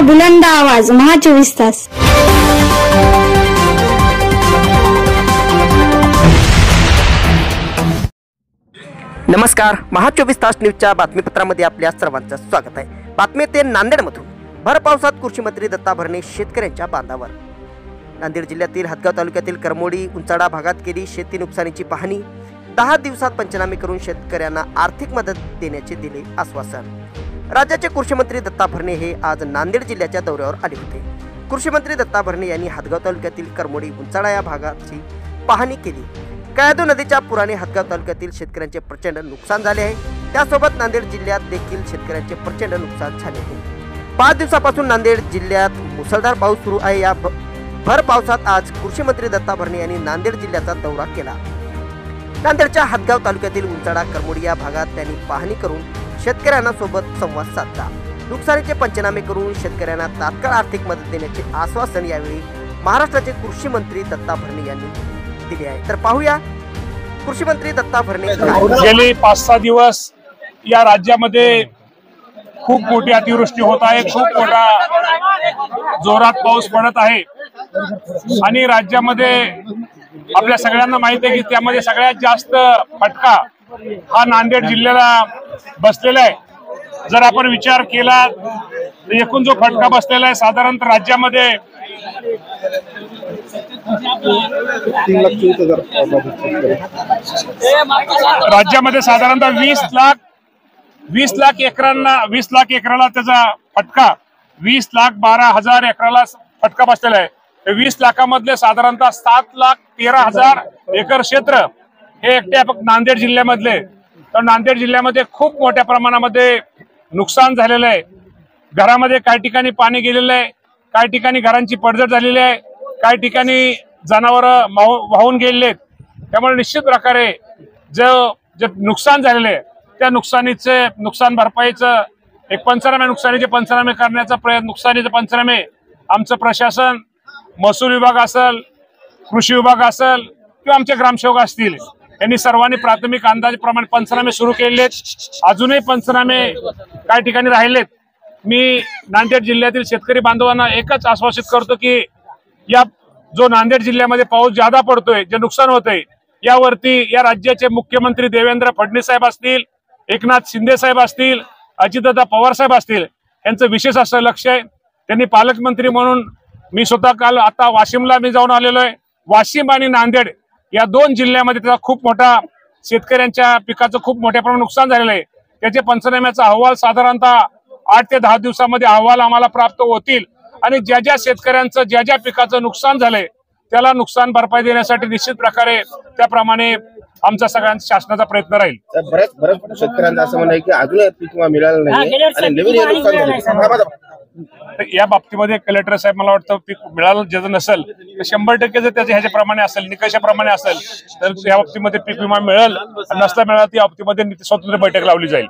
बुलंद आवाज, महा 24 तास। नमस्कार, महा 24 तास न्यूजच्या बातमीपत्रामध्ये आपल्या सर्वांचं स्वागत आहे। बातमी ते नांदेडमधून। भर पावसात कृषी मंत्री दत्ता भरणे शेतकऱ्यांच्या बांधावर। नांदेड जिल्ह्यातील हदगाव तालुक्यातील करमोडी उंचाडा भागात केली शेती नुकसानीची पाहणी। 10 दिवसात पंचनामे करून शेतकऱ्यांना आर्थिक मदत देण्याचे दिले आश्वासन। राज्याचे कृषी मंत्री दत्ता भरणे हे आज नांदेड जिल्ह्याच्या दौऱ्यावर आले होते। कृषी मंत्री दत्ता भरणे यांनी हदगाव तालुक्यातील करमोडी उंचाडा या भागाची पाहणी केली। कयाधू नदीच्या पुराने हदगाव तालुक्यातील शेतकऱ्यांचे प्रचंड नुकसान झाले आहे। त्यासोबत नांदेड जिल्ह्यात देखील शेतकऱ्यांचे प्रचंड नुकसान झाले आहे। 5 दिवसापासून नांदेड जिल्ह्यात मुसळधार पाऊस सुरू आहे। या भर पावसात आज कृषी मंत्री दत्ता भरणे यांनी नांदेड जिल्ह्याचा दौरा केला। नांदेडच्या हदगाव तालुक्यातील उंचाडा करमोडी या भागात त्यांनी पाहणी करून शेतकऱ्यांना सोबत संवाद साधला। नुकसानीचे पंचनामे करून शेतकऱ्यांना तात्काळ आर्थिक मदत देण्याचे आश्वासन यावेळी महाराष्ट्राचे कृषी मंत्री दत्ता भरणे यांनी दिले आहे। तर पाहूया कृषी मंत्री दत्ता भरणे। गेली 5-6 दिवस या राज्यामध्ये खूप मोठी अतिवृष्टी होत आहे, खूप मोठा जोरात पाऊस पडत आहे आणि राज्यामध्ये आपल्या सगळ्यांना माहिती आहे की त्यामध्ये सगळ्यात जास्त फटका हा नांदेड जिल्ह्याला बसलेला आहे। जर आपण विचार केला तर एकूण जो फटका बसलेला आहे साधारणतः राज्यामध्ये 20 लाख एकराला त्याचा फटका 20,12,000 एकराला फटका बसलेला आहे। 20 लाखामधले साधारणतः 7,13,000 एकर क्षेत्र हे एकट्या फक्त नांदेड जिल्ह्यामधले। तर नांदेड जिल्ह्यामध्ये खूप मोठ्या प्रमाणामध्ये नुकसान झालेलं आहे। घरामध्ये काही ठिकाणी पाणी गेलेलं आहे, काही ठिकाणी घरांची पडझड झालेली आहे, काही ठिकाणी जनावरं वाहून गेलेले आहेत। त्यामुळे निश्चित प्रकारे जे नुकसान झालेलं आहे त्या नुकसान भरपाईचं एक नुकसानीचे पंचनामे करण्याचा प्रयत्न, नुकसानीचे पंचनामे आमचं प्रशासन, महसूल विभाग असेल, कृषी विभाग असेल किंवा आमचे ग्रामसेवक असतील यांनी सर्वांनी प्राथमिक अंदाजाप्रमाणे पंचनामे सुरू केलेले आहेत। अजूनही पंचनामे काही ठिकाणी राहिलेत। मी नांदेड जिल्ह्यातील शेतकरी बांधवांना एकच आश्वासित करतो की या जो नांदेड जिल्ह्यामध्ये पाऊस ज्यादा पडतोय, जे नुकसान होतंय, यावरती या राज्याचे मुख्यमंत्री देवेंद्र फडणवीस साहेब असतील, एकनाथ शिंदे साहेब असतील, अजितदादा पवार साहेब असतील, यांचं विशेष असं लक्ष आहे। त्यांनी पालकमंत्री म्हणून मी स्वतः काल आता वाशिमला मी जाऊन आलेलो आहे। वाशिम आणि नांदेड या 2 जिल्ह्यामध्ये त्याचा खूप मोठा शेतकऱ्यांच्या पिकाचं खूप मोठ्या प्रमाणात नुकसान झालेलं आहे। त्याचे पंचनाम्याचा अहवाल साधारणतः 8 ते 10 दिवसामध्ये अहवाल आम्हाला प्राप्त होतील आणि ज्या शेतकऱ्यांचं ज्या पिकाचं नुकसान झालंय त्याला नुकसान भरपाई देण्यासाठी निश्चित प्रकारे त्याप्रमाणे आमचा सगळ्यांचा शासनाचा प्रयत्न राहील। बऱ्याच शेतकऱ्यांचं असं म्हणणं आहे की अजूनही पीक विमा मिळालं नाही आणि नवीन हे नुकसान झालं। या बाबतीमध्ये कलेक्टर साहेब मला वाटतं पीक मिळालं ज्याचं नसेल तर 100% जर त्याच्या ह्याच्याप्रमाणे असेल, निकषाप्रमाणे असेल तर या बाबतीमध्ये पीक विमा मिळेल, नसता मिळाला त्या बाबतीमध्ये स्वतंत्र बैठक लावली जाईल।